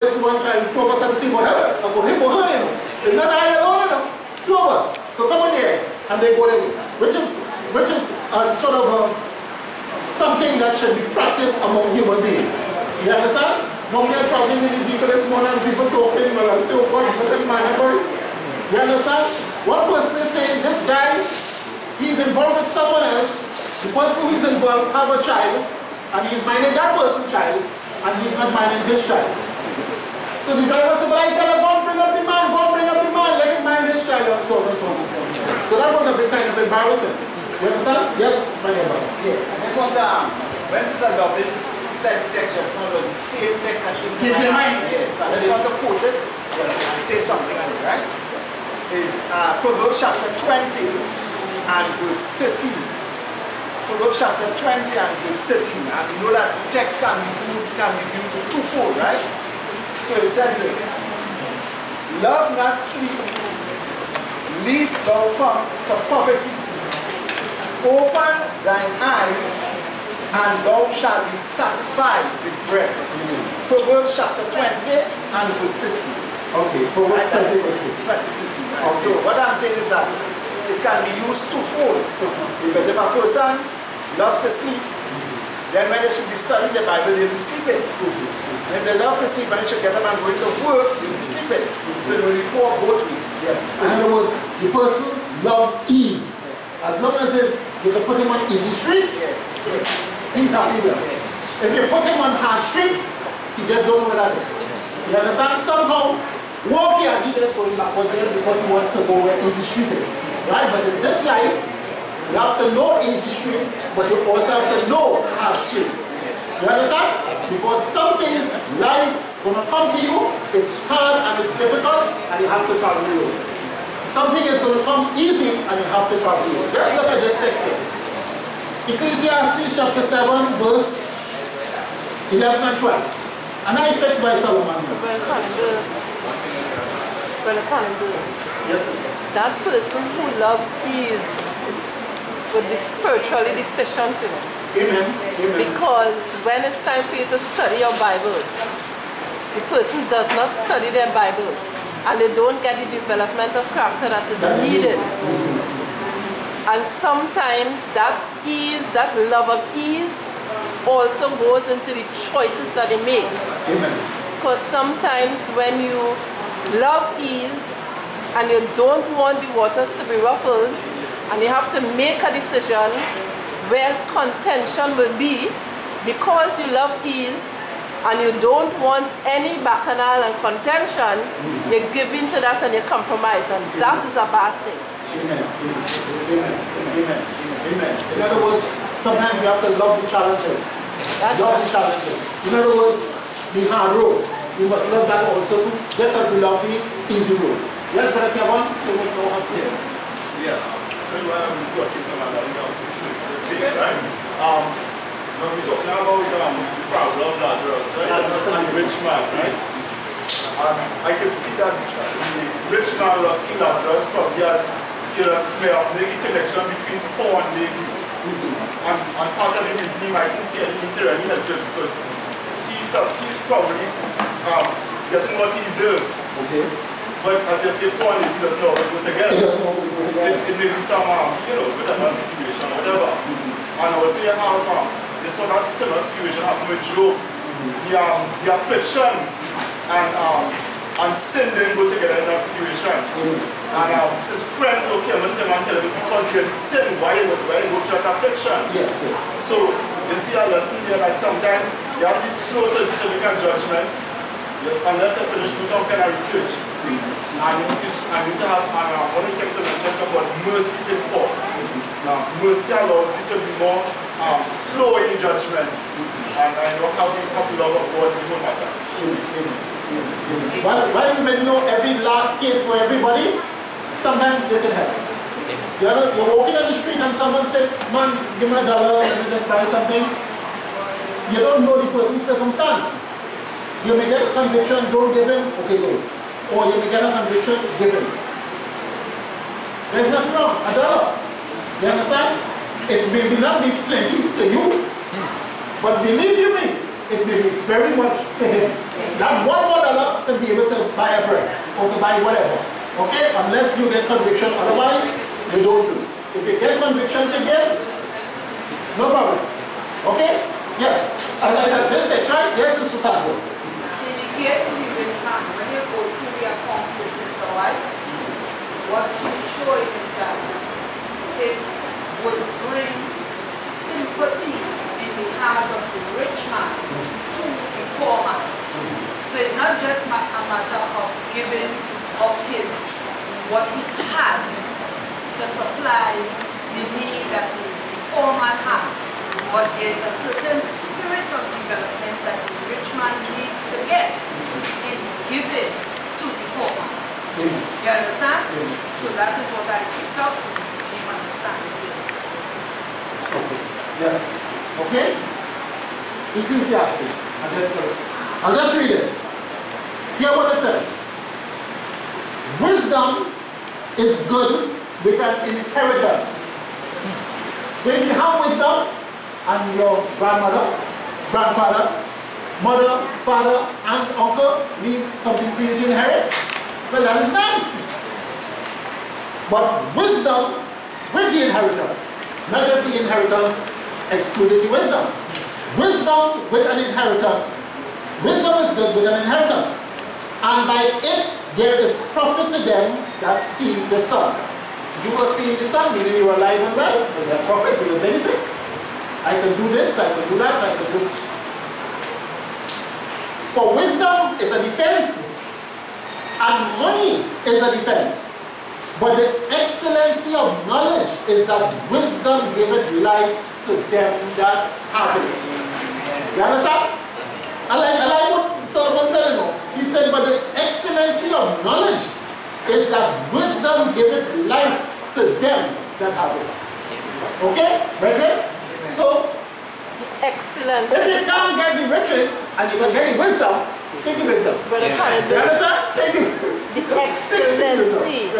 This one child, two of us have the same whatever. I put him behind, you know. It's not I alone, you know. Two of us. So come on here. And they go there. Which is sort of something that should be practiced among human beings. You understand? Normally I'm traveling with the people this morning and people talking, and I say, oh God, you better mind about it. You understand? One person is saying, this guy, he's involved with someone else. The person who is involved have a child, and he's minding that person's child, and he's not minding his child. So the driver said, but I tell him, go and bring up the man, let him mind his child, and so on, and so on, and so on. So that was a bit kind of embarrassing. You understand? Yes, my neighbor. Yeah, I just want to, when Sister Dublin said the text just now, it was the same text that came to my mind. Yeah, so I just want to quote it and say something on it, right? Is Proverbs chapter 20 and verse 13. Proverbs chapter 20 and verse 13. And you know that the text can be viewed twofold, right? So it says this: love not sleep, lest thou come to poverty. Open thine eyes, and thou shalt be satisfied with bread. Proverbs chapter 20 and verse 13. Okay, Proverbs 20. Right? So what I'm saying is that it can be used twofold. Because if a person loves to sleep, then when they should be studying the Bible, they'll be sleeping. And if they love to sleep, when they should get up and go into work, they'll be sleeping. So they will be poor both ways. Yes. In other words, the person loves ease. As long as you can put him on easy street, he's happy with it. If you put him on hard street, he just don't know where that is. You understand? Somehow, walk here, he just going backwards there because he wants to go where easy street is. Right? But in this life, you have to know easy street, but you also have to know hard street. You understand? Because some things, life, gonna come to you, it's hard and it's difficult, and you have to travel through it. Something is going to come easy and you have to travel through it. Let's look at this text here. Ecclesiastes chapter 7, verse 11 and 12. A nice text by Solomon. Yes, sister. That person who loves ease would be spiritually deficient in it. Amen. Amen. Because when it's time for you to study your Bible, the person does not study their Bible, and they don't get the development of character that is needed. And sometimes that ease, that love of ease, also goes into the choices that they make. Amen. Because sometimes when you love ease and you don't want the waters to be ruffled, and you have to make a decision where contention will be, because you love ease, and you don't want any bacchanal and contention, you give in to that and you compromise, and that is a bad thing. Amen. Amen. Amen. Amen. In other words, sometimes you have to love the challenges. Love the challenges. In other words, the hard road. You must love that also too, just as we love the easy road. Yes, Brother Kevin, so we go up here. Yeah. When I'm talking about that, the same, right? When we're talking about the parable of Lazarus, right? And the rich man, right? I can see that the rich man will have seen Lazarus probably as, may have made a connection between poor and lazy. And part of the reason he might see any literally helpful because he's probably getting what he deserves. Okay. But as you say, poor and lazy doesn't always go together. It may be some, whatever situation, whatever. And also you have this one that similar situation happened with Job. The affliction and sin didn't go together in that situation. And his friends will come and tell him because he had sinned, why he go through that affliction. Yes. So you see a lesson here that sometimes you have to be slow to make a judgment unless you finish doing some kind of research. And you need to have one of the things I mentioned about mercy to the poor. Now mercy allows you to be more slow in judgment, and I know how the love of God will matter. While you may know every last case for everybody, sometimes they can help. You're walking on the street and someone said, man, give me $1, let me just buy something. You don't know the person's circumstance. You may get a conviction, don't give him, okay, go. Or you may get a conviction, give him. There's nothing wrong, $1. You understand? It may not be plenty to you, but believe you me, it may be very much to him. That $1 can be able to buy a bread or to buy whatever. Okay? Unless you get conviction, otherwise you don't do it. If you get conviction to give, no problem. Okay? Yes. This text, right? Yes, Sister Sandra. In the case of the rich man, when you go through your conflict, sister wife, what she's showing is that it would bring sympathy in the heart of the rich man to the poor man. So it's not just a matter of giving of what he has to supply the need that the poor man has. But there's a certain spirit of development that the rich man needs to get in giving to the poor man. You understand? So that is what I picked up in understanding here. Okay. Yes. Okay? Ecclesiastes. I'll just read it. Hear what it says. Wisdom is good with an inheritance. So if you have wisdom, and your grandmother, grandfather, mother, father, aunt, uncle leave something for you to inherit, well, that is nice. But wisdom with the inheritance, not just the inheritance, excluding the wisdom. Wisdom with an inheritance. Wisdom is good with an inheritance. And by it, there is profit to them that see the sun. You will see the sun, meaning you are alive and well. There's profit, you will benefit. I can do this, I can do that, I can do it. For wisdom is a defense, and money is a defense. But the excellency of knowledge is that wisdom giveth life to them that have it. You understand? I like what Solomon said, you know. He said, but the excellency of knowledge is that wisdom giveth life to them that have it. Okay? Right? So, excellence. if you can't get the riches and you can get the wisdom, take the wisdom. But you understand? Take the excellency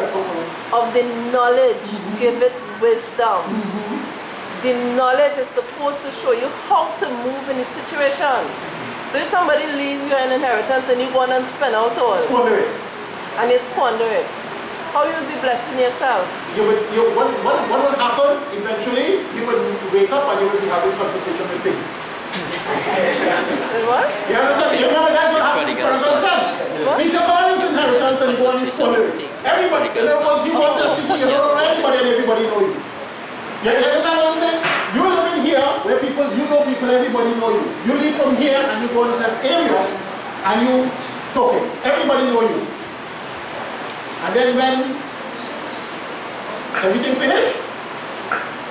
of the knowledge giveth wisdom. The knowledge is supposed to show you how to move in a situation. So if somebody leaves you an inheritance and you go on and spend out all, squander it. And you squander it, how you will be blessing yourself? What will happen eventually? You will wake up and you will be having conversation with things. What? You understand? You remember that will happen to Prodigal Son? He took all his inheritance and he go and squander it. Everybody, in other words, you want the city, you know everybody and everybody know you. You understand what I'm saying? You live in here where people, you know people, everybody know you. You live from here and you go to that area and you talking. Everybody know you. And then when everything finished,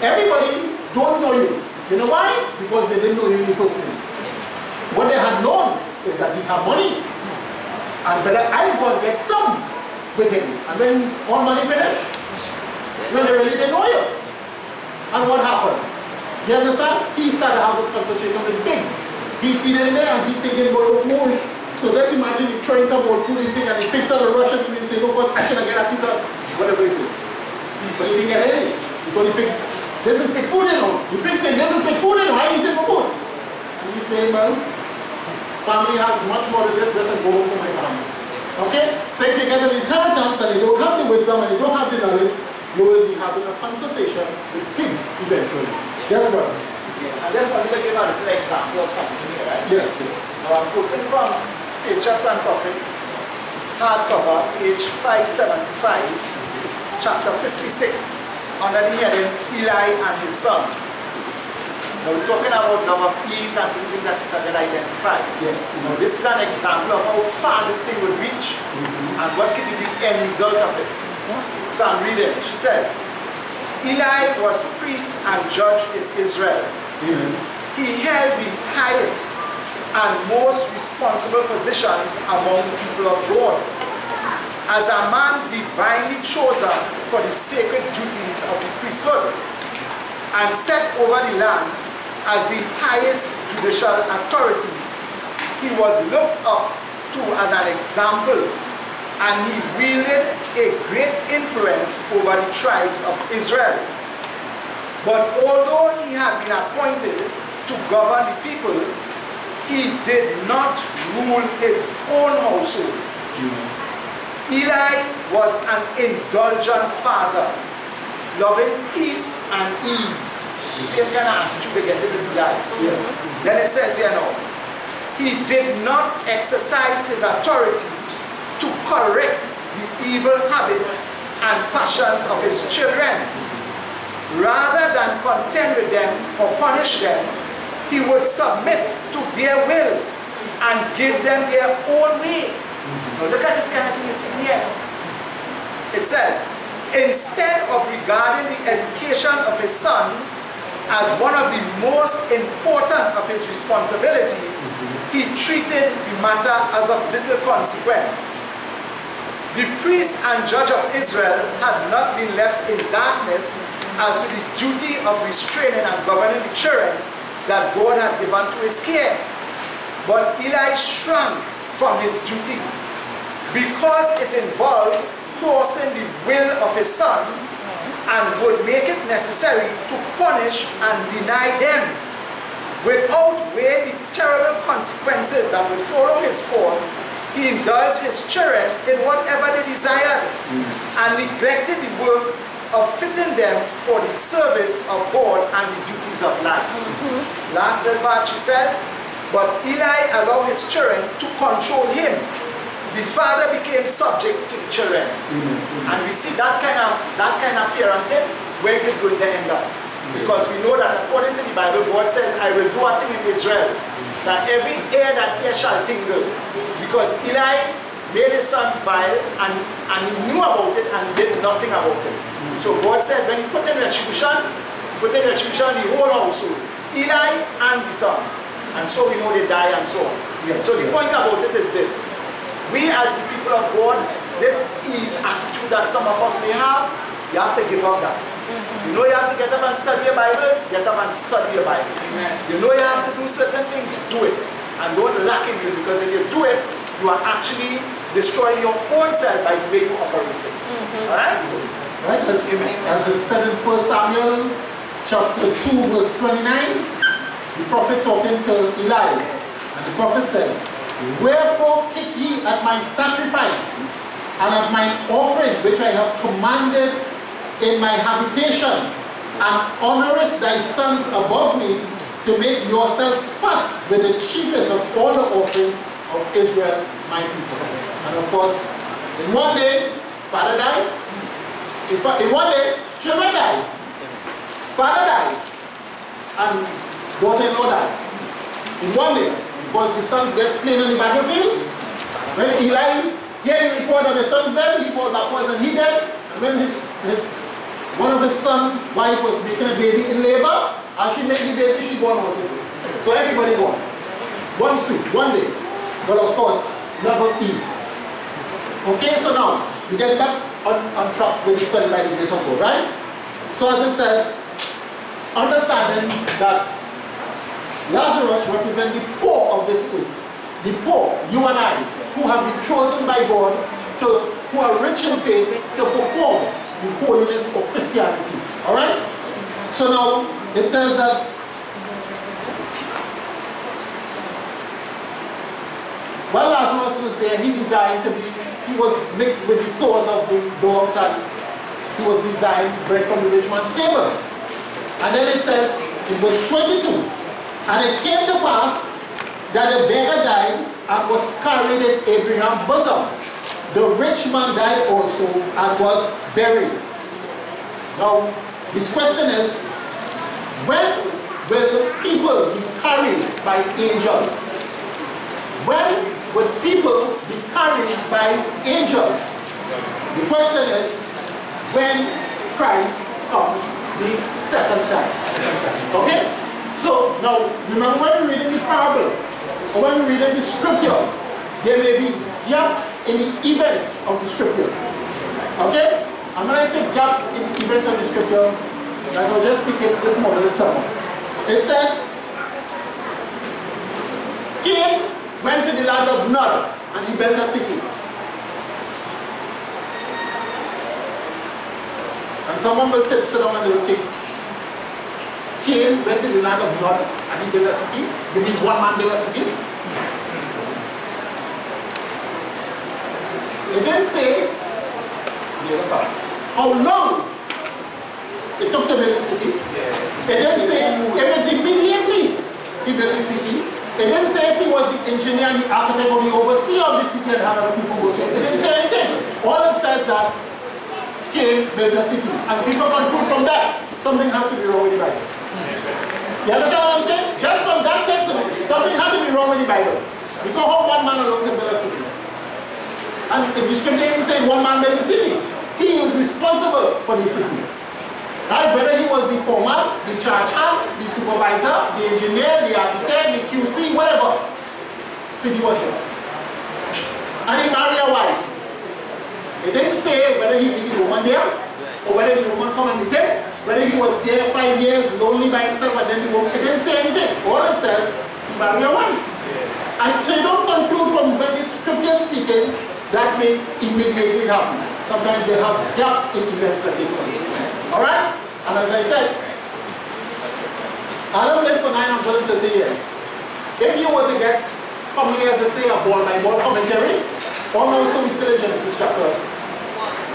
everybody don't know you. You know why? Because they didn't know you in the first place. What they had known is that he had money. And better I go and get some with him. And when all money finished, when they really didn't know you. And what happened? You understand? He started to have this conversation with pigs. He feeding there and he thinking about more. So let's imagine you throwing some old food in thing and the pigs started rushing to me and say, no, but I should get a piece of whatever it is. But he didn't get any. Because the pig, this is pig food, you know. The pig saying, this is pig food, you know. I eat it for food. And he's saying, well, family has much more than this, let's go home to my family. Okay? So if you get an inheritance and you don't have the wisdom and you don't have the knowledge, you will be having a conversation with pigs eventually. Yes, brother. Yeah. I just wanted to give a little example of something here, right? Yes, yes. So I'm quoting from Patriots and Prophets, hardcover, page 575, chapter 56, under the heading Eli and his son. Now we're talking about love of ease and something that Sister did identify. Yes. Now this is an example of how far this thing would reach and what could be the end result of it. So I'm reading. She says, Eli was priest and judge in Israel. He held the highest and most responsible positions among the people of God. As a man divinely chosen for the sacred duties of the priesthood and set over the land as the highest judicial authority, he was looked up to as an example, and he wielded a great influence over the tribes of Israel. But although he had been appointed to govern the people, he did not rule his own household. Eli was an indulgent father, loving peace and ease. The same kind of attitude they get in Eli. Then it says here now, he did not exercise his authority to correct the evil habits and passions of his children. Rather than contend with them or punish them, he would submit to their will and give them their own way. Now look at this kind of thing you see here. It says, instead of regarding the education of his sons as one of the most important of his responsibilities, he treated the matter as of little consequence. The priest and judge of Israel had not been left in darkness as to the duty of restraining and governing the children that God had given to his care. But Eli shrank from his duty because it involved crossing the will of his sons and would make it necessary to punish and deny them. Without weighing the terrible consequences that would follow his course, he indulged his children in whatever they desired and neglected the work of fitting them for the service of God and the duties of life. Last little part she says, but Eli allowed his children to control him. The father became subject to the children. And we see that kind of parenting where it is going to end up. Because we know that according to the Bible, God says, I will do a thing in Israel, that every ear that hear shall tingle. Because Eli made his sons vile and he knew about it and did nothing about it. So God said, when he put in retribution the whole household, Eli and the sons. And so we know they die and so on. So the point about it is this. We as the people of God, this is attitude that some of us may have, you have to give up that. You know you have to get up and study your Bible, get up and study your Bible. You know you have to do certain things, do it. And don't lack in you, because if you do it, you are actually destroying your own self by the way you operate it. Alright? So, right? As it said in 1 Samuel chapter 2 verse 29, the prophet talking to Eli, and the prophet says, wherefore kick ye at my sacrifice and at mine offering which I have commanded in my habitation, and honorest thy sons above me, to make yourselves fat with the chiefest of all the offerings of Israel, my people. And of course, in one day, father died. In one day, children died. Father died. And daughter-in-law died. In one day, because the sons get slain on the battlefield. When Eli heard the report of the sons dead, he fought backwards and he died. And when one of his son's wife was making a baby in labor, as she made the baby, she gone out with it. So everybody gone. One sleep, one day. But of course, never ease. Okay, so now, we get back on track with the study by the grace of God, right? So as it says, understanding that Lazarus represents the poor of this earth. The poor, you and I, who have been chosen by God, who are rich in faith, to perform the holiness of Christianity. Alright? So now, it says that while Lazarus was there, he designed to be, he was mixed with the sores of the dogs, and he was designed bread from the rich man's table. And then it says, in verse 22, and it came to pass that the beggar died and was carried in Abraham's bosom. The rich man died also and was buried. Now, this question is, when will people be carried by angels? When will people be carried by angels? The question is, when Christ comes the second time. Okay? So, now, remember when we read in the parable, or when we read in the scriptures, there may be gaps in the events of the scriptures. Okay? And when I say gaps in the events of the scripture, I will just speak it this morning with someone. It says, Cain went to the land of Nod and he built a city. And someone will sit down and they will think, Cain went to the land of Nod and he built a city? You mean one man built a city? It didn't say how long it took to build the city. It didn't say everything immediately he built the city. It didn't say if he was the engineer and the architect or the overseer of the city and how other people working. It didn't say anything. All it says that Cain built a city. And people conclude from that something has to be wrong with the Bible. You understand what I'm saying? Just from that text, something has to be wrong with the Bible. Because how one man alone can build a city. And if the scripture even say one man built the city, he is responsible for the city. Right? Whether he was the foreman, the charge hand, the supervisor, the engineer, the architect, the QC, whatever. City was there. And he married a wife. It didn't say whether he be the woman there, or whether the woman come and meet him, whether he was there 5 years lonely by himself and then the woman. It didn't say anything. All it says, he married a wife. And so you don't conclude from when the scripture is speaking, that may immediately happen. Sometimes they have gaps in events that take place. Alright? And as I said, Adam lived for 930 years. If you were to get, commonly as I say, a ball-by-ball commentary, almost so we still in Genesis chapter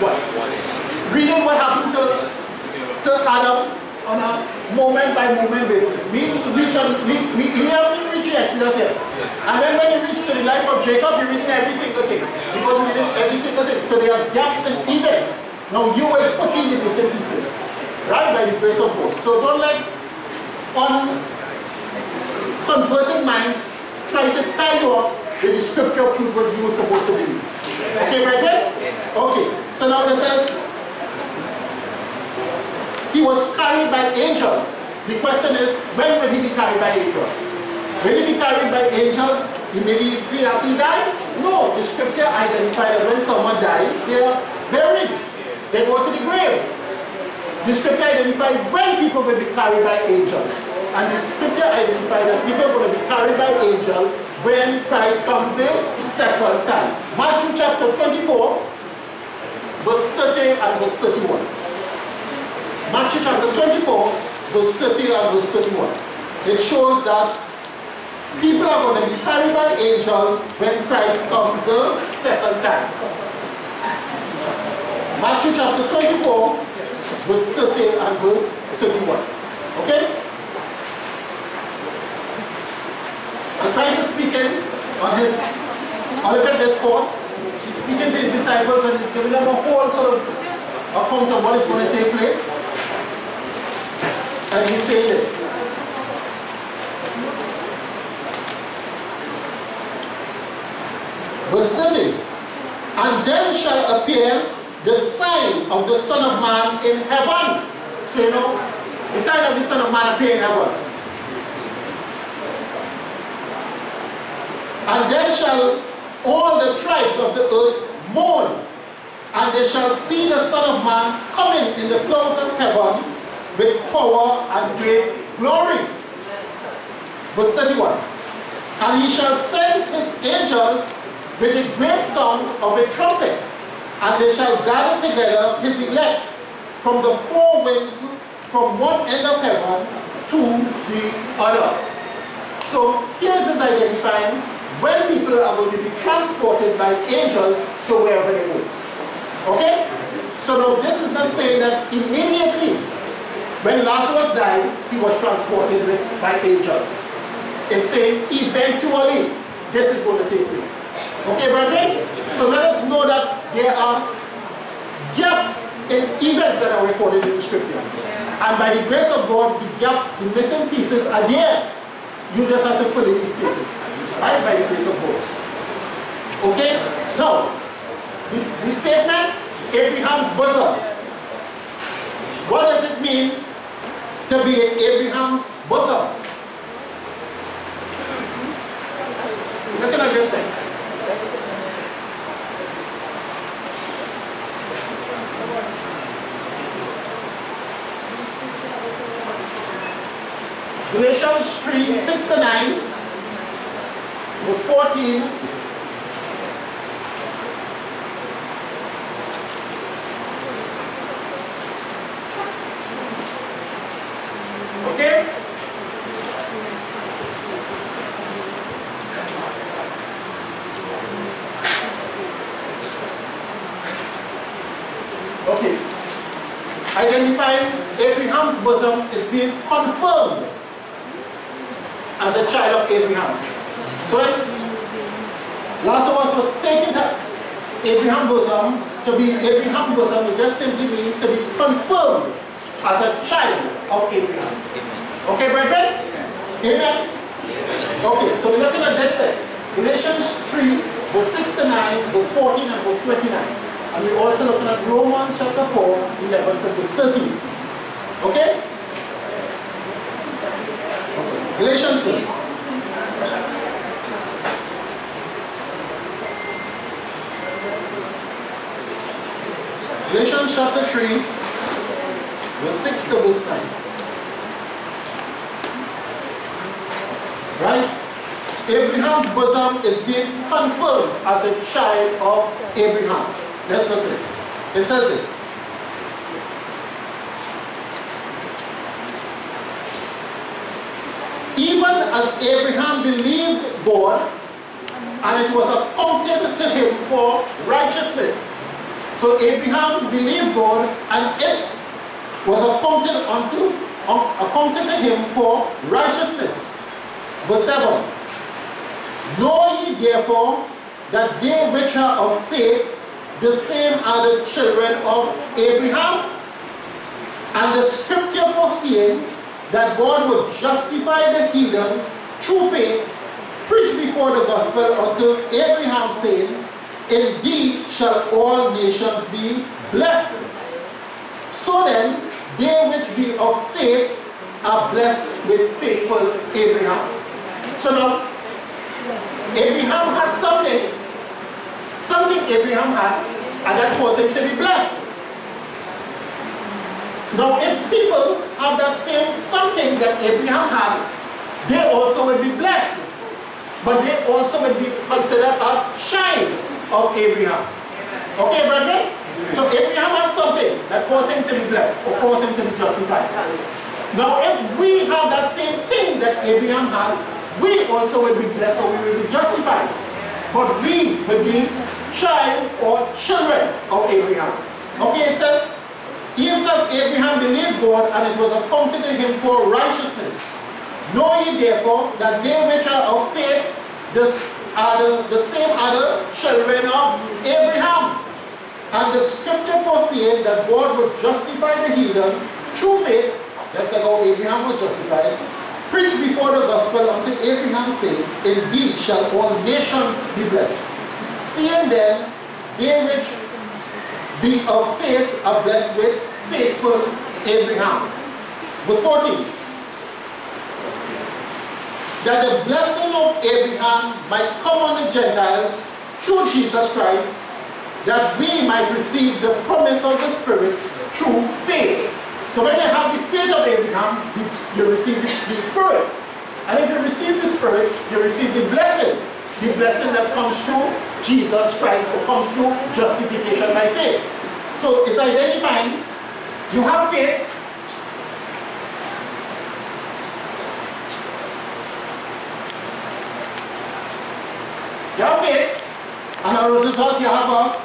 1. Reading what happened to Adam on a moment-by-moment basis. We haven't reached the Exodus yet. And then when you reach to the life of Jacob, you're reading every single thing. Because we read every single thing. So there are gaps in events. Now you will put in the sentences, right, by the grace of God. So don't let unconverted minds try to tie you up with the scripture of truth what you were supposed to believe. Okay, brethren? Okay. So now it says, he was carried by angels. The question is, when will he be carried by angels? Will he be carried by angels immediately after he died? No, the scripture identified that when someone died, they are buried. They go to the grave. The scripture identified when people will be carried by angels. And the scripture identified that people will be carried by angels when Christ comes the second time. Matthew chapter 24, verse 30 and verse 31. Matthew chapter 24, verse 30 and verse 31. It shows that people are going to be carried by angels when Christ comes the second time. Matthew chapter 24, verse 30 and verse 31. Okay? And Christ is speaking on his Olivet discourse. He's speaking to his disciples and he's giving them a whole sort of account of what is going to take place. And he's saying this. Verse 30. And then shall appear the sign of the Son of Man in heaven. So you know, the sign of the Son of Man appear in heaven. And then shall all the tribes of the earth mourn, and they shall see the Son of Man coming in the clouds of heaven with power and great glory. Verse 31. And he shall send his angels with a great sound of a trumpet, and they shall gather together his elect from the four winds, from one end of heaven to the other. So here's his identifying when people are going to be transported by angels to wherever they go. Okay? So now this is not saying that immediately when Lazarus died, he was transported by angels. It's saying eventually this is going to take place. Okay, brethren? So let us know that there are gaps in events that are recorded in the scripture. And by the grace of God, the gaps, the missing pieces are there. You just have to fill in these pieces. Right? By the grace of God. Okay? Now, this statement, Abraham's bosom. What does it mean to be in Abraham's bosom? Looking at this thing. Galatians 3, 6 to 9, verse 14. Okay? 14, identifying Abraham's bosom is being confirmed as a child of Abraham. So Lazarus was taken to Abraham's bosom. To be Abraham's bosom, it just simply means to be confirmed as a child of Abraham. Okay, brethren? Amen? Okay, so we're looking at this text. Galatians 3, verse 6 to 9, verse 14 and verse 29. And we're also looking at Romans chapter 4, 11 to verse 13. Okay? Galatians 6. Galatians chapter 3, verse 6 to verse 9. Right? Abraham's bosom is being confirmed as a child of Abraham. Let's look at it. It says this. Even as Abraham believed God, and it was accounted to him for righteousness. So Abraham believed God, and it was accounted to him for righteousness. Verse 7. Know ye therefore that they which are of faith, the same are the children of Abraham. And the scripture foreseeing that God would justify the heathen through faith, preached before the gospel unto Abraham, saying, in thee shall all nations be blessed. So then, they which be of faith are blessed with faithful Abraham. So now, Abraham had something Abraham had, and that caused him to be blessed. Now, if people have that same something that Abraham had, they also will be blessed. But they also will be considered a child of Abraham. Okay, brethren? So Abraham had something that caused him to be blessed, or caused him to be justified. Now, if we have that same thing that Abraham had, we also will be blessed, or we will be justified. But we will be child or children of Abraham. Okay, it says, even as Abraham believed God, and it was accounted to him for righteousness. Know ye therefore that they which are of faith, the same are the children of Abraham. And the scripture foreseeing that God would justify the heathen through faith, that's like how Abraham was justified, preached before the gospel unto Abraham, saying, in thee shall all nations be blessed. Seeing then, they which be of faith are blessed with faithful Abraham. Verse 14. That the blessing of Abraham might come on the Gentiles through Jesus Christ, that we might receive the promise of the Spirit through faith. So when you have the faith of Abraham, you receive the Spirit. And if you receive the Spirit, you receive the blessing. The blessing that comes through Jesus Christ, or comes through justification by faith. So it's identifying, you have faith, you have faith, and as a result you have a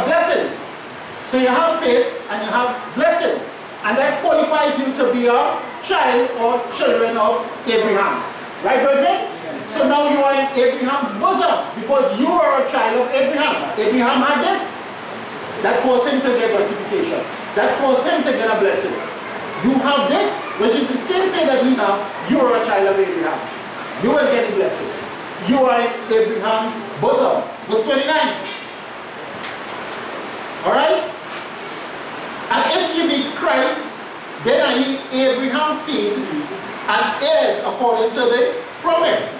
blessings. So you have faith and you have blessing, and that qualifies you to be a child or children of Abraham. Right, brethren? So now you are in Abraham's bosom because you are a child of Abraham. Abraham had this. That caused him to get justification. That caused him to get a blessing. You have this, which is the same thing that we have. You are a child of Abraham. You will get a blessing. You are in Abraham's bosom. Verse 29. Alright? And if ye be Christ, then are ye Abraham's seed, and heirs according to the promise.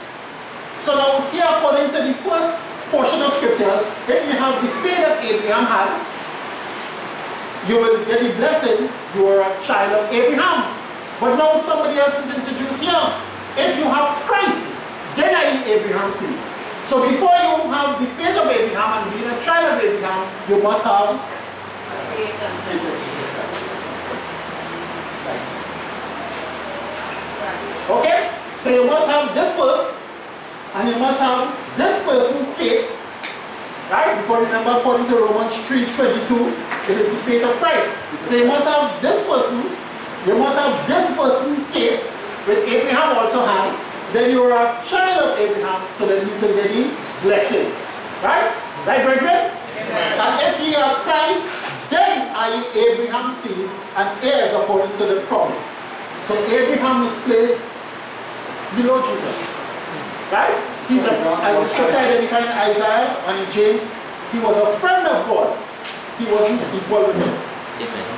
So now here, according to the first portion of scriptures, if you have the faith that Abraham had, you will get the blessing. You are a child of Abraham. But now somebody else is introduced here. If you have Christ, then are ye Abraham's seed. So before you have the faith of Abraham and being a child of Abraham, you must have faith. Okay? So you must have this first, and you must have this person's faith. Right? Because remember, according to Romans 3:22, it is the faith of Christ. So you must have this person, you must have this person's faith, which Abraham also had. Then you are a child of Abraham, so that you can get the blessing. Right? Right, brethren? And if ye are Christ, then are ye Abraham's seed and heirs according to the promise. So Abraham is placed below Jesus. Right? He's a, as the scripture identified in Isaiah and in James, he was a friend of God. He wasn't equal with him.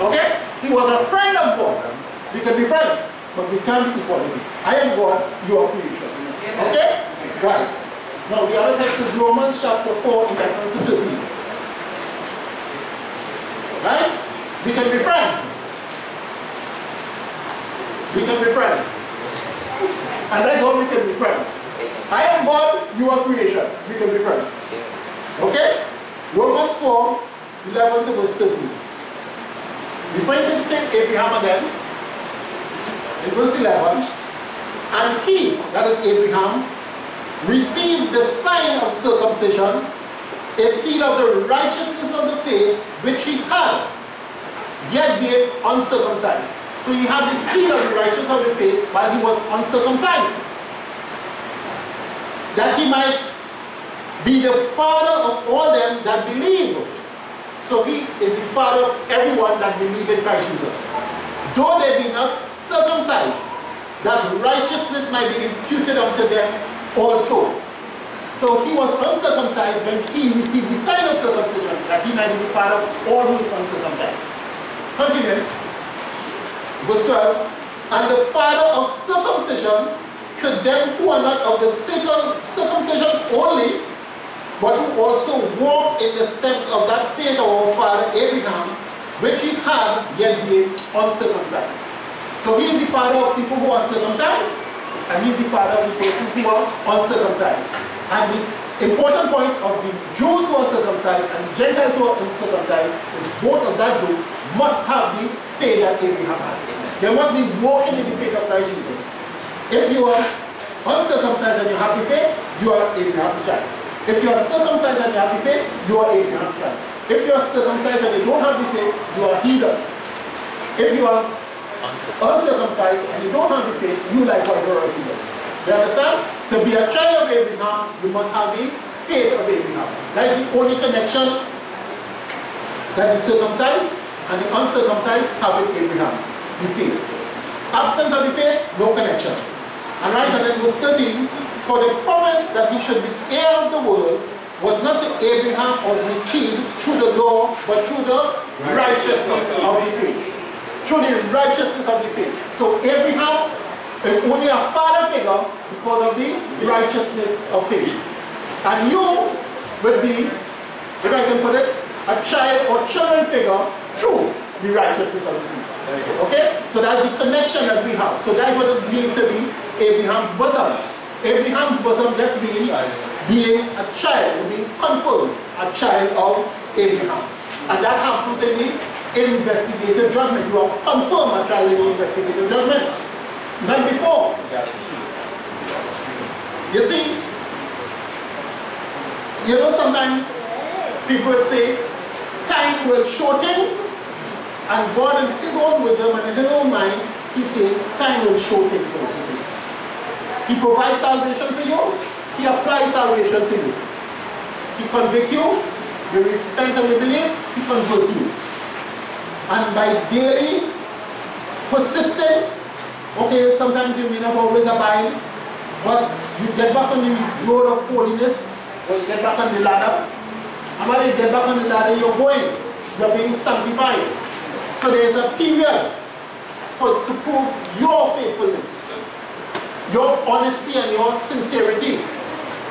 Okay? He was a friend of God. We can be friends, but we can't be equal with him. I am God, you are creation. Okay? Right. Now the other text is Romans chapter 4, 11 to 13. Right? We can be friends. We can be friends. And that's how we can be friends. I am God, you are creation. We can be friends. Okay? Romans 4, 11 to verse 13. We find the same Abraham again. In verse 11. And he, that is Abraham, received the sign of circumcision, a seed of the righteousness of the faith, which he had, yet being uncircumcised. So he had the seed of the righteousness of the faith while he was uncircumcised, that he might be the father of all them that believe. So he is the father of everyone that believe in Christ Jesus. Though they be not circumcised, that righteousness might be imputed unto them also. So he was uncircumcised when he received the sign of circumcision, that he might be the father of all who is uncircumcised. Continue. Verse 12. And the father of circumcision to them who are not of the circumcision only, but who also walk in the steps of that faith of our father Abraham, which he had, yet being uncircumcised. So he is the father of people who are circumcised, and he is the father of the persons who are uncircumcised. And the important point of the Jews who are circumcised and the Gentiles who are uncircumcised is both of that group must have the faith that Abraham had. They must be walking in the faith of Christ Jesus. If you are uncircumcised and you have the faith, you are Abraham's child. If you are circumcised and you have the faith, you are Abraham's child. If you are circumcised and you don't have the faith, you are heathen. If you are uncircumcised and you don't have the faith, you likewise are a heathen. You understand? To be a child of Abraham, you must have the faith of Abraham. That is the only connection that the circumcised and the uncircumcised have with Abraham. The faith. Absence of the faith, no connection. And right, and then verse 13, for the promise that he should be heir of the world was not to Abraham or his seed through the law, but through the righteousness of the faith. Through the righteousness of the faith. So Abraham is only a father figure because of the righteousness of faith. And you will be, if I can put it, a child or children figure through the righteousness of the faith. Okay? So that's the connection that we have. So that's what it means to be Abraham's bosom. Abraham's bosom just means being a child, being confirmed a child of Abraham. And that happens in the investigative judgment. You are confirmed a child in the investigative judgment. Not before. You see, you know, sometimes people would say, time will show things, and God in his own wisdom and in his own mind, he says, time will show things also to you. He provides salvation for you, he applies salvation to you. He convicts you, you repent and you believe, he converts you. And by daily, persistent, okay, sometimes you may not always abide, but you get back on the road of holiness, or you get back on the ladder. And when you get back on the ladder, you're going, you're being sanctified. So there's a period to prove your faithfulness, your honesty and your sincerity.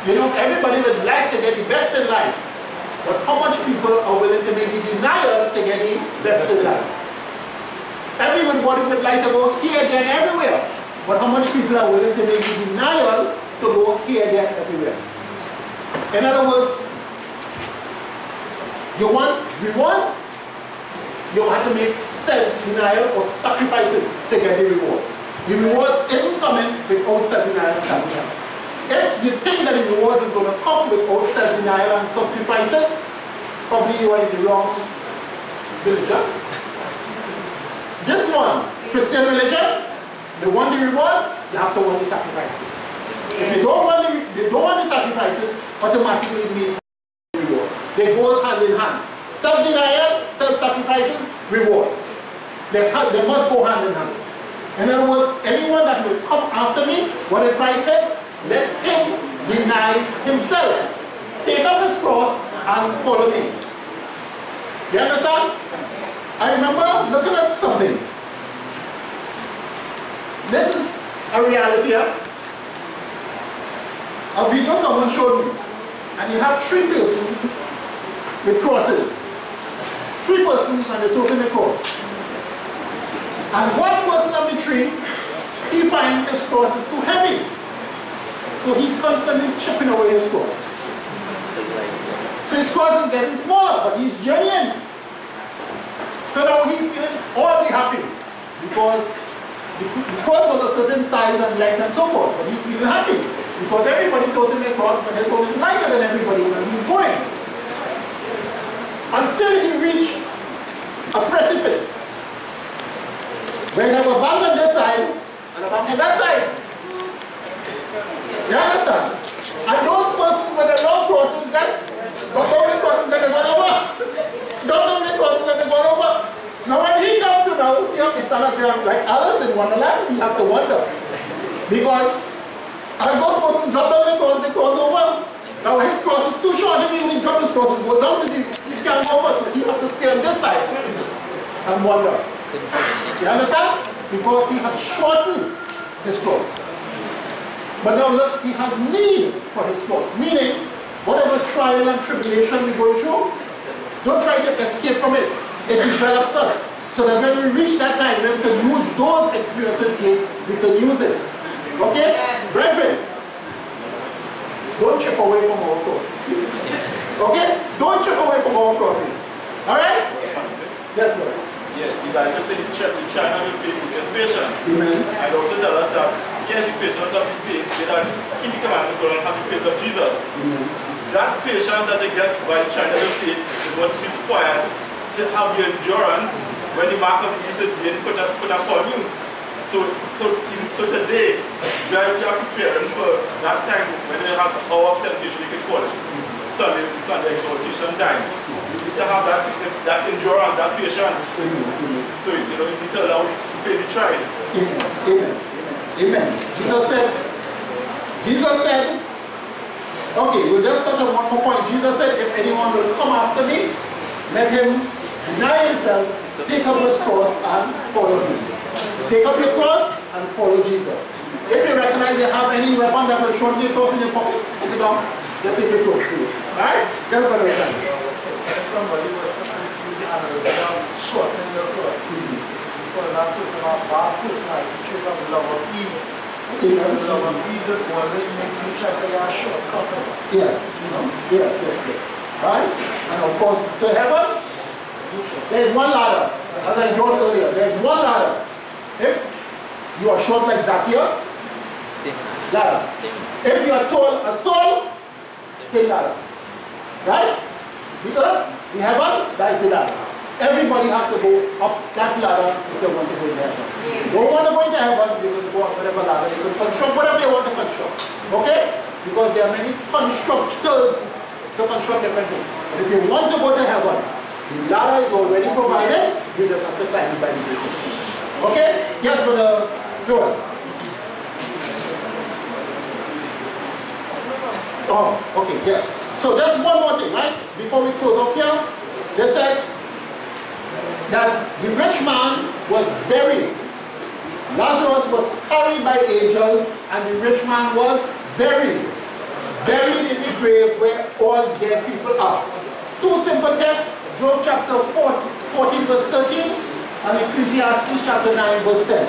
You know, everybody would like to get the best in life, but how much people are willing to make the denial to get the best in life? Everybody would like to go here, there, and everywhere, but how much people are willing to make the denial to go here, there, and everywhere? In other words, you want rewards, you have to make self-denial or sacrifices to get the rewards. The rewards isn't coming with that the rewards is going to come without self-denial and sacrifices, probably you are in the wrong religion. This one, Christian religion, you want the rewards, you have to want the sacrifices. If you don't want the sacrifices, automatically mean reward. They go hand in hand. Self-denial, self-sacrifices, reward. They must go hand in hand. In other words, anyone that will come after me, what the Christ says, let him deny himself. Take up his cross and follow me. You understand? I remember looking at something. This is a reality here. A video someone showed me. And you have 3 persons with crosses. 3 persons and they're toting a cross. And one person of the 3, he finds his cross is too heavy. So he's constantly chipping away his cross. So his cross is getting smaller, but he's genuine. So now he's feeling oddly happy because the cross was a certain size and length and so forth, but he's feeling happy because everybody told him the cross, but his cross is lighter than everybody when he's going. Until he reached a precipice where you have a bank on this side and a bank on that side. You understand? And those persons with the long crosses, yes, drop down the crosses that they went over. Drop down the crosses that they went over. Now when he comes to now, you have to stand up there like Alice in Wonderland, you have to wonder. Because as those persons drop down the cross, they cross over. Now his cross is too short, if he even drop his cross, go down to the, he can't go over, so he have to stay on this side and wonder. You understand? Because he had shortened his cross. But now look, he has need for his cross. Meaning, whatever trial and tribulation we go through, don't try to escape from it. It develops us. So that when we reach that time, when we can use those experiences again, we can use it. Okay? Brethren, don't chip away from our crosses. Okay? Don't chip away from our crosses. Alright? Yes, brother. Yes, the Bible says the China will be with patience. Amen. And also tell us that yes, the patience of the saints, they that keep the commandments will have the faith of Jesus. Amen. That patience that they get by China will faith is what is required to have the endurance when the mark of the beast is being put upon you. So today, we are preparing for that time when we have our temptation, you can call it Sunday exaltation time. To have that endurance, that patience. So you know, you need to allow it to be tried. Amen. Amen. Jesus said, okay, we'll just touch on one more point. Jesus said, if anyone will come after me, let him deny himself, take up his cross and follow me. Take up your cross and follow Jesus. If you recognize you have any weapon that will shorten your cross in your pocket, put it down, just take your cross to you. Alright? That's what I recognize. If somebody was supposed to use the animal without shortening the cross, because our personality trait of love of ease. The love of ease is always make you try to get a shortcut. Yes. You know? Yes. Right? And of course, to heaven, there's one ladder. As I told earlier, there's one ladder. If you are short like Zacchaeus, ladder. If you are tall as Saul, same ladder. Right? The earth, the heaven, that is the ladder. Everybody has to go up that ladder if they want to go into heaven. You don't want to go into heaven, you can go up whatever ladder, you can construct whatever you want to construct. Okay? Because there are many constructors to construct different things. But if you want to go to heaven, the ladder is already provided, you just have to climb it by the grace. Okay? Yes, brother Joel. Oh, okay, yes. So just one more thing, right? Before we close off here, this says that the rich man was buried. Lazarus was carried by angels and the rich man was buried. Buried in the grave where all dead people are. Two simple texts, Job chapter 14 verse 13 and Ecclesiastes chapter 9 verse 10.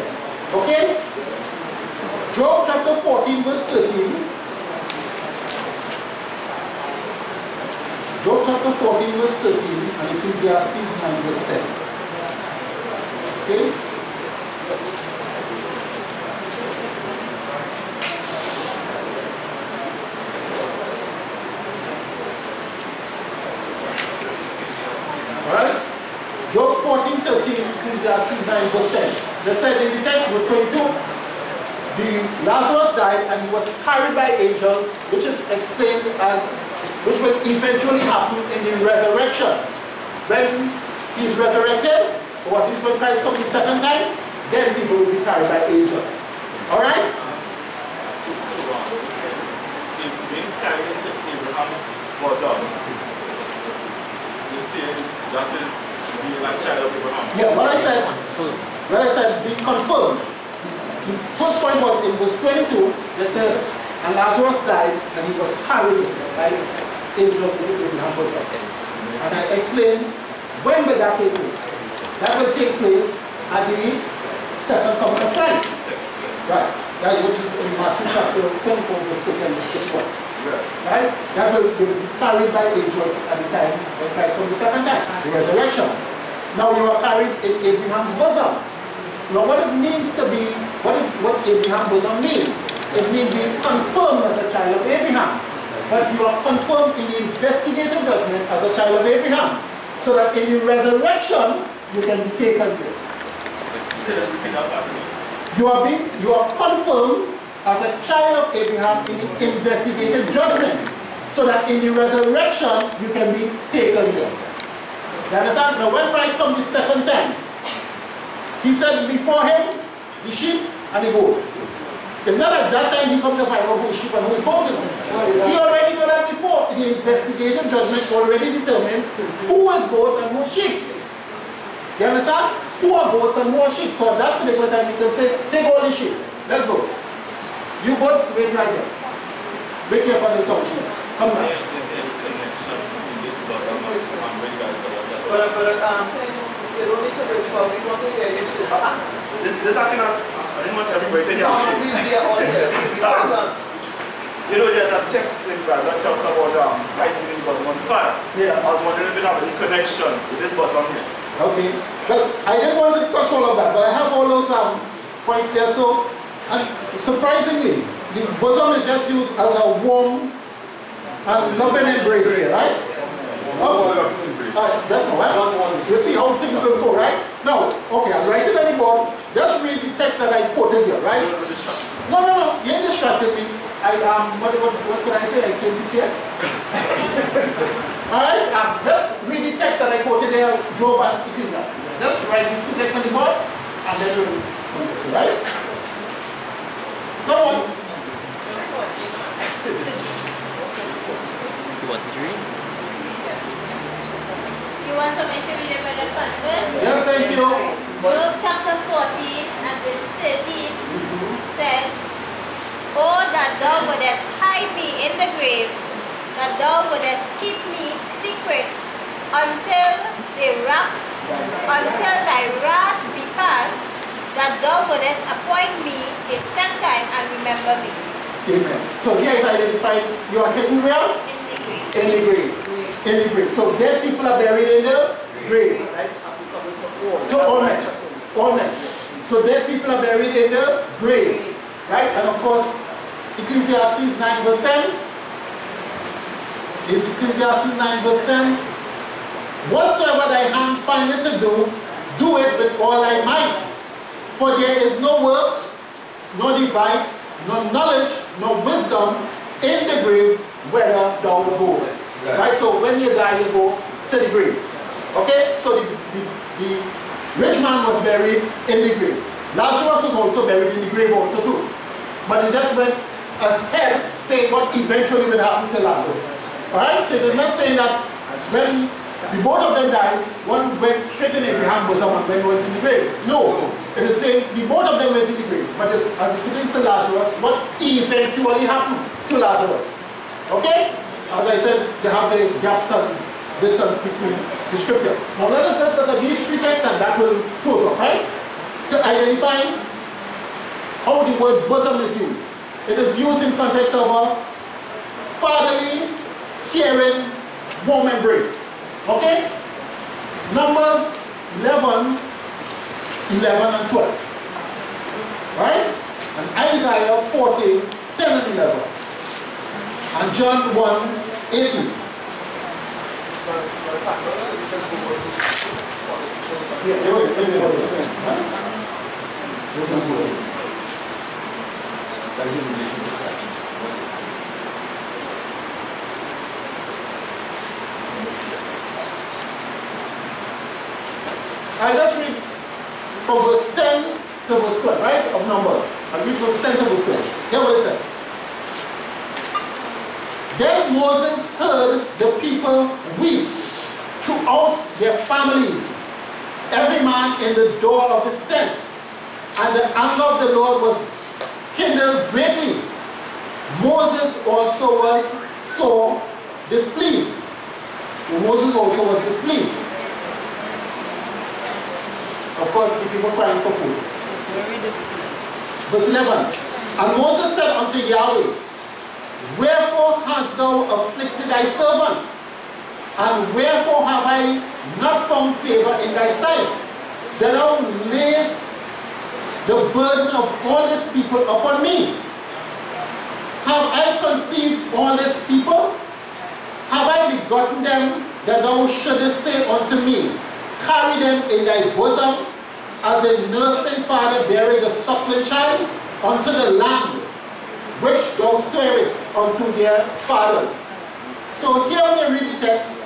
Okay? Job chapter 14 verse 13. Job chapter 14 verse 13 and Ecclesiastes 9 verse 10. Okay? they said in the text, verse 22, Lazarus died and he was carried by angels, which is explained as, which will eventually happen in the resurrection. When he is resurrected, or at least when Christ comes the second time, then people will be carried by angels. Alright? If being carried into Abraham's bosom, you see that is being a child of Abraham. Yeah, what I said, be confirmed. The first point was in verse 22, they said, and Lazarus died and he was carried by angels into Abraham's bosom. And I explained, when will that take place? That will take place at the second coming of Christ. Right. That which is in Matthew chapter 24, verse 20 and verse 21. Right? That will be carried by angels at the time when Christ comes the second time, the resurrection. Now you are carried in Abraham's bosom. Now what it means to be, what Abraham's bosom means? It means being confirmed as a child of Abraham. But you are confirmed in the investigative judgment as a child of Abraham. So that in the resurrection, you can be taken here. You are confirmed as a child of Abraham in the investigative judgment. So that in the resurrection, you can be taken here. You understand? Now when Christ comes the second time, he said before him, the sheep and the goat. It's not at that time he comes to find out who is sheep and who is goat. He already know that before. The investigative judgment already determined who is goat and who is sheep. You understand? Who are goats and who are sheep. So at that particular time you can say, take all the sheep. Let's go. You goats, wait right there. Wait here for the talk. Come back. You don't need to whisper, we want to hear you too. This I cannot, I didn't want everybody to hear. We are all here, we are present. You know, there's a text in God that talks about Christ being the bosom on fire. Yeah. I was wondering if you have any connection with this bosom here. Okay. Well, I didn't want to touch all of that, but I have all those points there. So, surprisingly, the bosom is just used as a warm and loving embrace here, right? Oh, that's not right. You see how things just go, right? No. Okay, I'm writing on the board. Just read the text that I quoted here, right? No. You ain't distracted me. What could I say? I came to here. Alright? Just read the text that I quoted there, Job and Ecclesiastes. Just write the two texts on the board, and then we'll continue, right? Someone? You want to read? You want somebody to read it, Brother Convert? Yes, thank you. Job chapter 14 and verse 13 says, "Oh, that thou wouldest hide me in the grave, that thou wouldest keep me secret until thy wrath be past, that thou wouldest appoint me a set time and remember me." Amen. So here is identified, you are hidden where? In the grave. In the grave. In the grave. So dead people are buried in the grave. To all men. All men. So dead people are buried in the grave. Right? And of course, Ecclesiastes 9 verse 10. In Ecclesiastes 9 verse 10. "Whatsoever thy hand findeth to do, do it with all thy might. For there is no work, no device, no knowledge, no wisdom in the grave whether thou goest." Right? So when you die, you go to the grave. Okay? So the rich man was buried in the grave. Lazarus was also buried in the grave also too. But it just went ahead saying what eventually will happen to Lazarus. Alright? So it is not saying that when the both of them died, one went straight in Abraham's bosom and then went in the grave. No. It is saying the both of them went in the grave. But as it pertains to Lazarus, what eventually happened to Lazarus. Okay? As I said, they have the gaps and distance between the scripture. Now let us just look at these three texts and that will close up, right? To identify how the word bosom is used. It is used in context of a fatherly, caring, warm embrace. Okay? Numbers 11, 11 and 12. Right? And Isaiah 14, 10 and 11. And John 1, 18. There's no word. That is in relation to Christ. I'll just read from verse 10 to verse 12, right? Of Numbers. I'll read verse 10 to verse 12. Hear what it says. Then Moses heard the people weep throughout their families, every man in the door of his tent. And the anger of the Lord was kindled greatly. Moses also was so displeased. Moses also was displeased. Of course, the people crying for food. Very displeased. Verse 11. And Moses said unto Yahweh, wherefore hast thou afflicted thy servant? And wherefore have I not found favor in thy sight, that thou layest the burden of all this people upon me? Have I conceived all this people? Have I begotten them, that thou shouldest say unto me, carry them in thy bosom, as a nursing father bearing the suckling child, unto the land which thou swearest unto their fathers? So here when you read the text,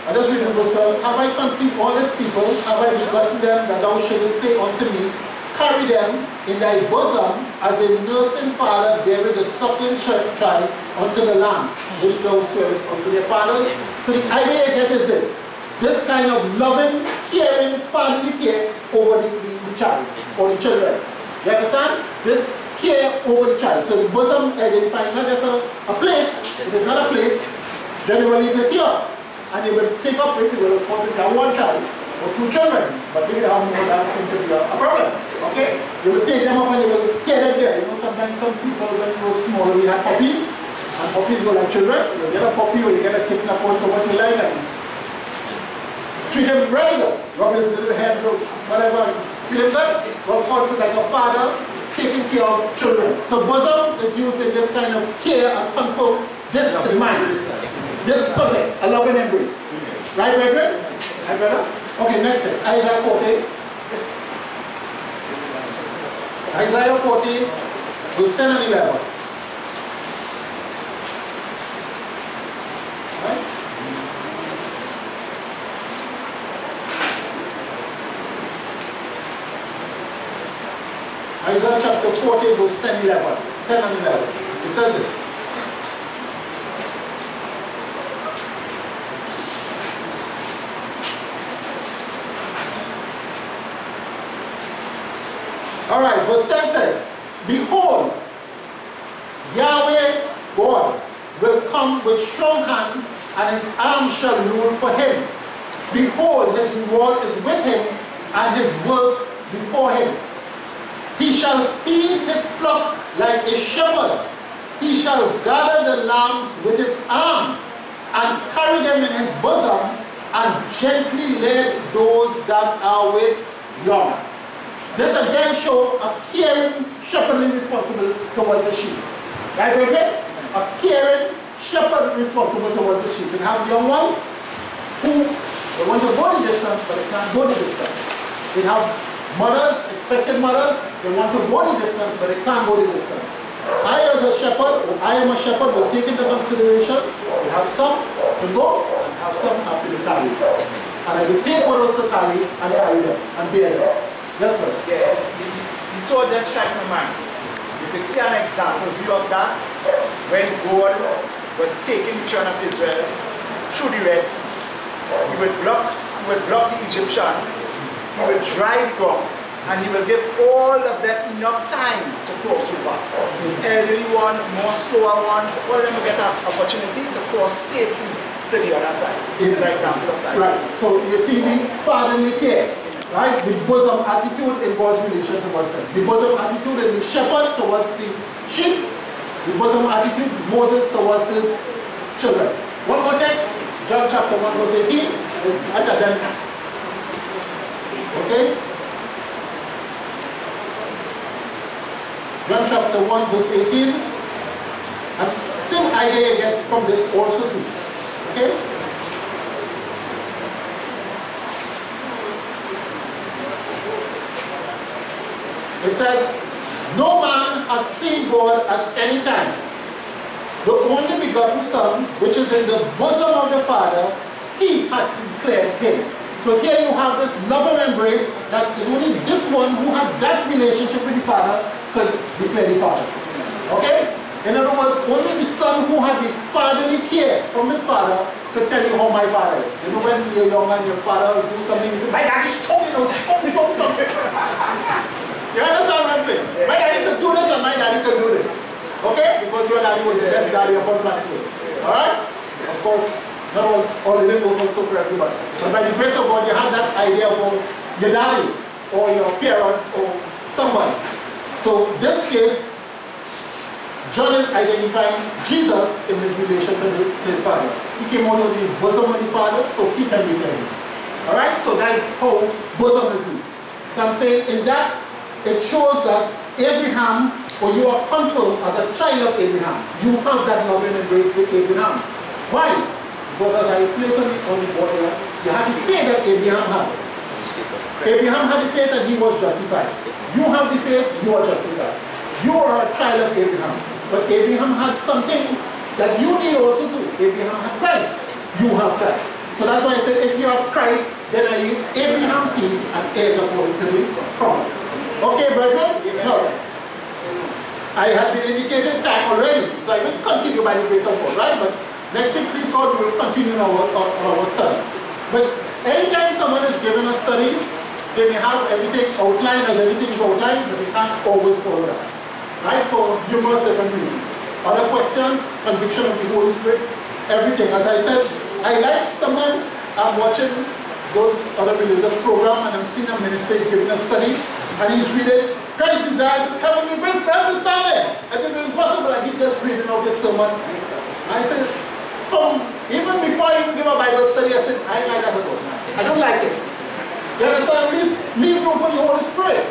I just read the verse 12. Have I conceived all these people? Have I begotten them, that thou shouldest say unto me, carry them in thy bosom, as a nursing father bearing the suckling child unto the land which thou swearest unto their fathers? So the idea again is this. This kind of loving, caring, family care over the child or the children. You understand? This care over the child. So the bosom identifies not just a place, it is not a place, generally it is here. And they will take up, if you will, of course, if you have one child or two children, but if you have more, that seems to be a problem. Okay? You will take them up and you will care them there. You know, sometimes some people, when you were small, we had puppies, and puppies go like children. You get a puppy or you get a kitten upon to what you like, and treat them very well. Rub his little head, whatever. Treat him well. Of course, it's like a father taking care of children. So bosom is used in this kind of care and comfort. This is mine. This context, a love and embrace. Right, brethren? Right, brother? Okay, next text. Isaiah 40. Isaiah 40, verse 10 and 11. Right? Isaiah chapter 40, verse 10 and 11. 10 and 11. It says this. Alright, verse 10 says, behold, Yahweh God will come with strong hand, and his arm shall rule for him. Behold, his reward is with him, and his work before him. He shall feed his flock like a shepherd. He shall gather the lambs with his arm, and carry them in his bosom, and gently lead those that are with young. This again shows a caring, shepherding responsible towards the sheep. Right, okay? A caring shepherd responsible towards the sheep. You have young ones who they want to go the distance, but they can't go the distance. They have mothers, expected mothers, they want to go the distance, but they can't go the distance. I as a shepherd, or I am a shepherd, will take into consideration, we have some to go, and have some have to be carried. And I will take what else to carry, and carry them, and bear them. Yes, yeah, you told that strike my mind. You can see an example view of that when God was taking the children of Israel through the Red Sea. He would block the Egyptians, he would dry the ground, and he will give all of them enough time to cross over. Elderly ones, more slower ones, all of them will get an opportunity to cross safely to the other side. This is an example of that. Right, so you see the fatherly care. Right? The bosom attitude in God's relation towards them. The bosom attitude in the shepherd towards the sheep. The bosom attitude Moses towards his children. One more text, John chapter 1 verse 18. It's under them. Okay? John chapter 1 verse 18. And same idea again from this also too. Okay? It says, no man hath seen God at any time. The only begotten Son, which is in the bosom of the Father, he hath declared him. So here you have this love and embrace that is only this one who had that relationship with the Father could declare the Father. Okay? In other words, only the Son who had the fatherly care from his Father could tell you how my Father is. You know, when you're young and your father do something, you say, my dad is strong, you know, strong. You understand what I'm saying? My daddy could do this and my daddy could do this. Okay? Because your daddy was the best daddy upon planet Earth. Alright? Of course, not all the little works so for everybody. But by the grace of God, you have that idea about your daddy or your parents or somebody. So this case, John is identifying Jesus in his relation to his Father. He came out of the bosom of the Father, so he can be him. Alright? So that is how bosom is used. So I'm saying in that, it shows that Abraham, or you are confirmed as a child of Abraham. You have that love and embrace with Abraham. Why? Because as I place on the board here, you have the faith that Abraham had. Abraham had the faith that he was justified. You have the faith, you are justified. You are a child of Abraham. But Abraham had something that you need also too. Abraham had Christ. You have Christ. So that's why I said, if you have Christ, then are you Abraham's seed and heirs according to the promise. Okay, brethren? No. I have been indicating time already, so I will continue by the grace of God, right? But next week, please God, we will continue our study. But anytime someone is given a study, they may have everything outlined, as everything is outlined, but they can't always follow that, right? For numerous different reasons. Other questions, conviction of the Holy Spirit, everything. As I said, I like sometimes I'm watching those other religious programs and I'm seeing a minister giving a study and he's reading, Christ desires his heavenly bliss to understand it. And it's impossible, and he just reading out his sermon. I said, even before I even give a Bible study, I said, I don't like that at all. I don't like it. You understand? Please leave room for the Holy Spirit.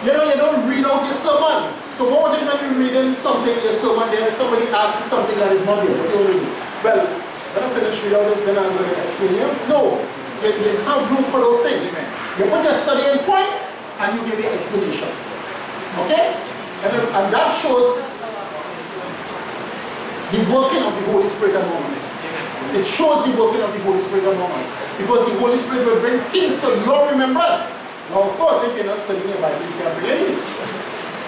You know, you don't read out your sermon. So more than when you're reading something, your sermon, then somebody asks you something that is not there. What do you want to do? Well, when I finish reading all this, then I'm going to explain you. No. You have room for those things. You put your study in points, and you give your explanation. Okay? And that shows the working of the Holy Spirit among us. It shows the working of the Holy Spirit among us. Because the Holy Spirit will bring things to your remembrance. Now, of course, if you're not studying your Bible, you can't bring anything.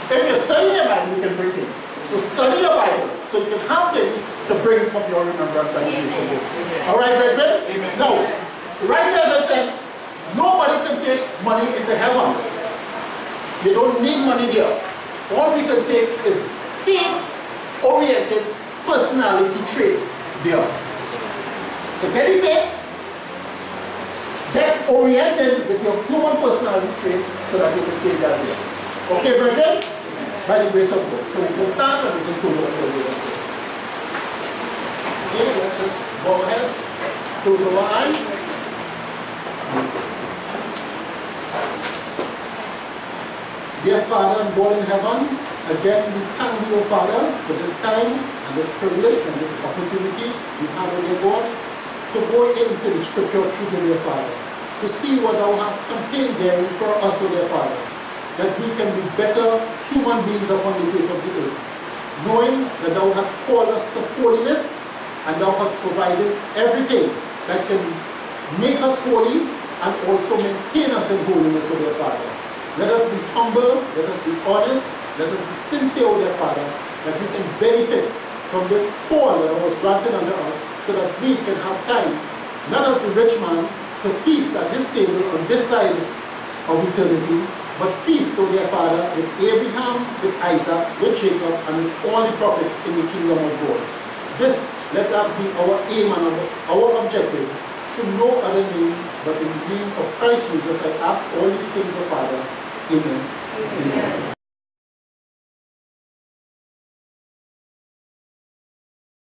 If you're studying your Bible, you can bring things. So study your Bible, so you can have things to bring from your remembrance that you used to do. Alright, brethren? Now, right here, as I said, nobody can take money into heaven. You don't need money there. All we can take is faith-oriented personality traits there. So get the faith, get oriented with your human personality traits so that you can take that there. Okay, brethren? By the grace of God. So we can start and we can close our video. Okay, let's just bow our heads, close our eyes. Dear Father and God in heaven, again we thank you, O Father, for this time and this privilege and this opportunity we have, O dear God, to go into the scripture truth, O dear Father, to see what thou hast contained there for us, O dear Father, that we can be better human beings upon the face of the earth, knowing that thou hast called us to holiness and thou hast provided everything that can make us holy and also maintain us in holiness, O dear Father. Let us be humble, let us be honest, let us be sincere, O dear Father, that we can benefit from this call that was granted unto us, so that we can have time, not as the rich man, to feast at his table on this side of eternity, but feast, O dear Father, with Abraham, with Isaac, with Jacob, and with all the prophets in the kingdom of God. This, let that be our aim and our objective, to no other name but in the name of Christ Jesus. I ask all these things, O Father. Amen. Amen.